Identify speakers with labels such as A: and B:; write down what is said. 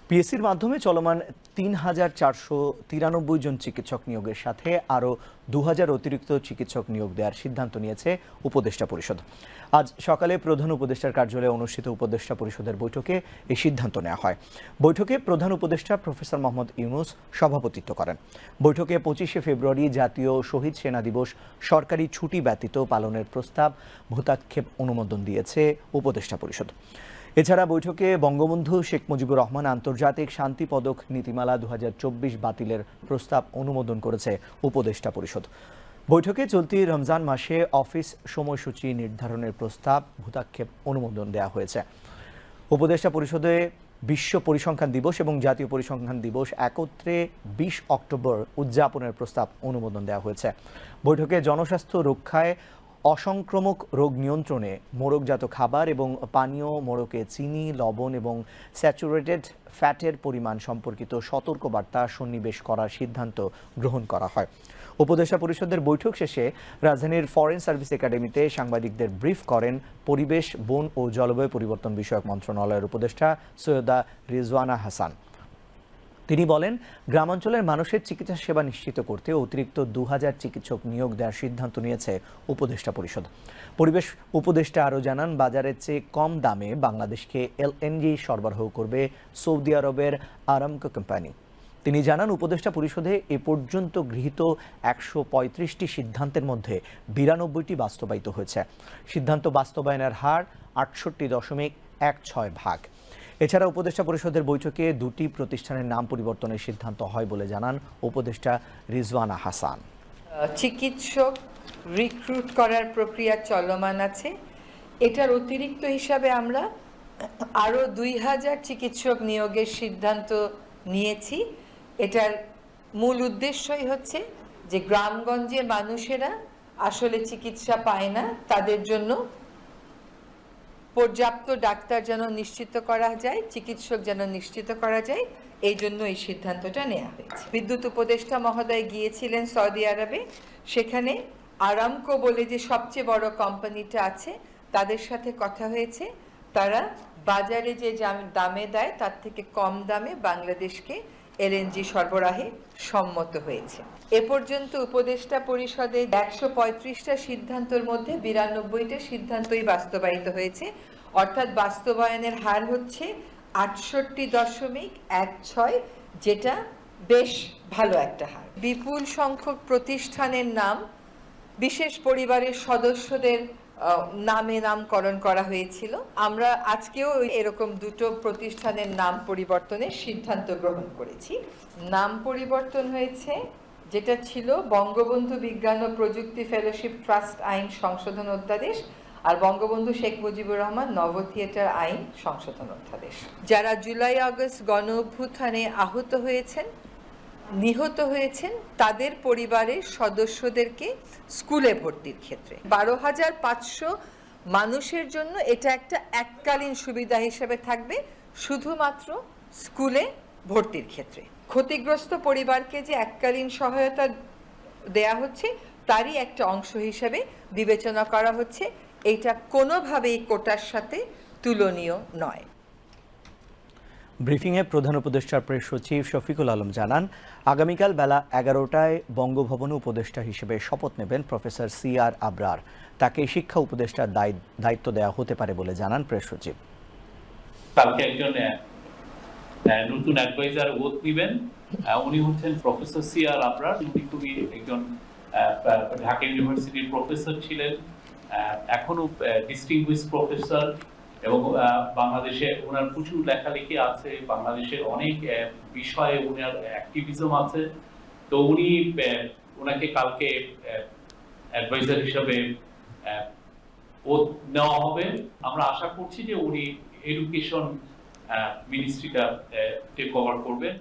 A: পিএসসির মাধ্যমে চলমান ৩,৪৯৩ জন চিকিৎসক নিয়োগের সাথে আরও ২,০০০ অতিরিক্ত চিকিৎসক নিয়োগ দেওয়ার সিদ্ধান্ত নিয়েছে উপদেষ্টা পরিষদ। আজ সকালে প্রধান উপদেষ্টার কার্যালয়ে অনুষ্ঠিত উপদেষ্টা পরিষদের বৈঠকে এই সিদ্ধান্ত নেওয়া হয়। বৈঠকে প্রধান উপদেষ্টা প্রফেসর মোহাম্মদ ইউনূস সভাপতিত্ব করেন। বৈঠকে ২৫শে ফেব্রুয়ারি জাতীয় শহীদ সেনা দিবস সরকারি ছুটি ব্যতীত পালনের প্রস্তাব ভূতাক্ষেপ অনুমোদন দিয়েছে উপদেষ্টা পরিষদ। এছাড়া বৈঠকে বঙ্গবন্ধু শেখ মুজিবুর রহমান আন্তর্জাতিক শান্তি পদক নীতিমালা ২০২৪ বাতিলের প্রস্তাব অনুমোদন করেছে উপদেষ্টা পরিষদ। বৈঠকে চলতি রমজান মাসে অফিস সময়সূচি নির্ধারণের প্রস্তাব ভূতাক্ষেপ অনুমোদন দেওয়া হয়েছে। উপদেষ্টা পরিষদে বিশ্ব পরিসংখ্যান দিবস এবং জাতীয় পরিসংখ্যান দিবস একত্রে ২০ অক্টোবর উদযাপনের প্রস্তাব অনুমোদন দেওয়া হয়েছে। বৈঠকে জনস্বাস্থ্য রক্ষায়, অসংক্রামক রোগ নিয়ন্ত্রণে মোড়কজাত খাবার এবং পানীয় মোড়কে চিনি, লবণ এবং স্যাচুরেটেড ফ্যাটের পরিমাণ সম্পর্কিত সতর্কবার্তা সন্নিবেশ করার সিদ্ধান্ত গ্রহণ করা হয়। উপদেষ্টা পরিষদের বৈঠক শেষে রাজধানীর ফরেন সার্ভিস একাডেমিতে সাংবাদিকদের ব্রিফ করেন পরিবেশ, বন ও জলবায়ু পরিবর্তন বিষয়ক মন্ত্রণালয়ের উপদেষ্টা সৈয়দা রিজওয়ানা হাসান। তিনি বলেন, গ্রামাঞ্চলের মানুষের চিকিৎসা সেবা নিশ্চিত করতে অতিরিক্ত ২,০০০ চিকিৎসক নিয়োগ দেওয়ার সিদ্ধান্ত নিয়েছে উপদেষ্টা পরিষদ। পরিবেশ উপদেষ্টা আরও জানান, বাজারের চেয়ে কম দামে বাংলাদেশকে এলএনজি সরবরাহ করবে সৌদি আরবের আরামকো কোম্পানি। তিনি জানান, উপদেষ্টা পরিষদে এ পর্যন্ত গৃহীত ১৩৫টি সিদ্ধান্তের মধ্যে ৯২টি বাস্তবায়িত হয়েছে। সিদ্ধান্ত বাস্তবায়নের হার ৬৮.16%। এছাড়া উপদেষ্টা পরিষদের বৈঠকে ২টি প্রতিষ্ঠানের নাম পরিবর্তনের সিদ্ধান্ত হয় বলে জানান উপদেষ্টা রিজওয়ানা হাসান।
B: চিকিৎসক রিক্রুট করার প্রক্রিয়া চলমান আছে। এটার অতিরিক্ত হিসাবে আমরা আরও ২,০০০ চিকিৎসক নিয়োগের সিদ্ধান্ত নিয়েছি। এটার মূল উদ্দেশ্যই হচ্ছে যে গ্রামগঞ্জের মানুষেরা আসলে চিকিৎসা পায় না, তাদের জন্য পর্যাপ্ত ডাক্তার যেন নিশ্চিত করা যায়, চিকিৎসক যেন নিশ্চিত করা যায়, এই জন্য এই সিদ্ধান্তটা নেওয়া হয়েছে। বিদ্যুৎ উপদেষ্টা মহোদয় গিয়েছিলেন সৌদি আরবে। সেখানে আরামকো বলে যে সবচেয়ে বড় কোম্পানিটা আছে, তাদের সাথে কথা হয়েছে। তারা বাজারে যে দামে দেয় তার থেকে কম দামে বাংলাদেশকে এলএনজি সরবরাহে সম্মত হয়েছে। এ পর্যন্ত উপদেষ্টা পরিষদে ১৩৫টা সিদ্ধান্তের মধ্যে ৯২টা সিদ্ধান্তই বাস্তবায়িত হয়েছে, অর্থাৎ বাস্তবায়নের হার হচ্ছে ৬৮.16, যেটা বেশ ভালো একটা হার। বিপুল সংখ্যক প্রতিষ্ঠানের নাম বিশেষ পরিবারের সদস্যদের নামে নামকরণ করা হয়েছিল। আমরা আজকেও এরকম ২টো প্রতিষ্ঠানের নাম পরিবর্তনের সিদ্ধান্ত গ্রহণ করেছি। নাম পরিবর্তন হয়েছে, যেটা ছিল বঙ্গবন্ধু বিজ্ঞান ও প্রযুক্তি ফেলোশিপ ট্রাস্ট আইন সংশোধন অধ্যাদেশ আর বঙ্গবন্ধু শেখ মুজিবুর রহমান নব থিয়েটার আইন সংশোধন অধ্যাদেশ। যারা জুলাই আগস্ট গণ অভ্যুত্থানে আহত হয়েছেন, নিহত হয়েছেন, তাদের পরিবারের সদস্যদেরকে স্কুলে ভর্তির ক্ষেত্রে ১২,৫০০ মানুষের জন্য এটা একটা এককালীন সুবিধা হিসেবে থাকবে, শুধুমাত্র স্কুলে ভর্তির ক্ষেত্রে। ক্ষতিগ্রস্ত পরিবারকে যে এককালীন সহায়তা দেয়া হচ্ছে, তারই একটা অংশ হিসেবে বিবেচনা করা হচ্ছে। এইটা কোনোভাবেই কোটার সাথে তুলনীয় নয়।
A: ব্রিফিংয়ে প্রধান উপদেষ্টার প্রেস সচিব শফিকুল আলম জানান, আগামীকাল বেলা ১১টায় বঙ্গভবনে উপদেষ্টা হিসেবে শপথ নেবেন প্রফেসর CR আবরার। তাকে শিক্ষা উপদেষ্টার দায়িত্ব দেওয়া হতে পারে বলে জানান প্রেস সচিব।
C: কালকে একজন নতুন অ্যাডভাইজার ওথ নেবেন, উনি হচ্ছেন প্রফেসর CR আবরার। উনি খুবই একজন ঢাকা ইউনিভার্সিটির প্রফেসর ছিলেন, এখনো ডিস্টিংগুইশ প্রফেসর, এবং বাংলাদেশে ওনার প্রচুর লেখালেখি আছে, বাংলাদেশের অনেক বিষয়ে ওনার অ্যাক্টিভিজম আছে। তো ওনাকে কালকে অ্যাডভাইজার হিসাবে ওথ নেওয়া হবে। আমরা আশা করছি যে উনি এডুকেশন মিনিস্ট্রিটা টেক ওভার করবেন।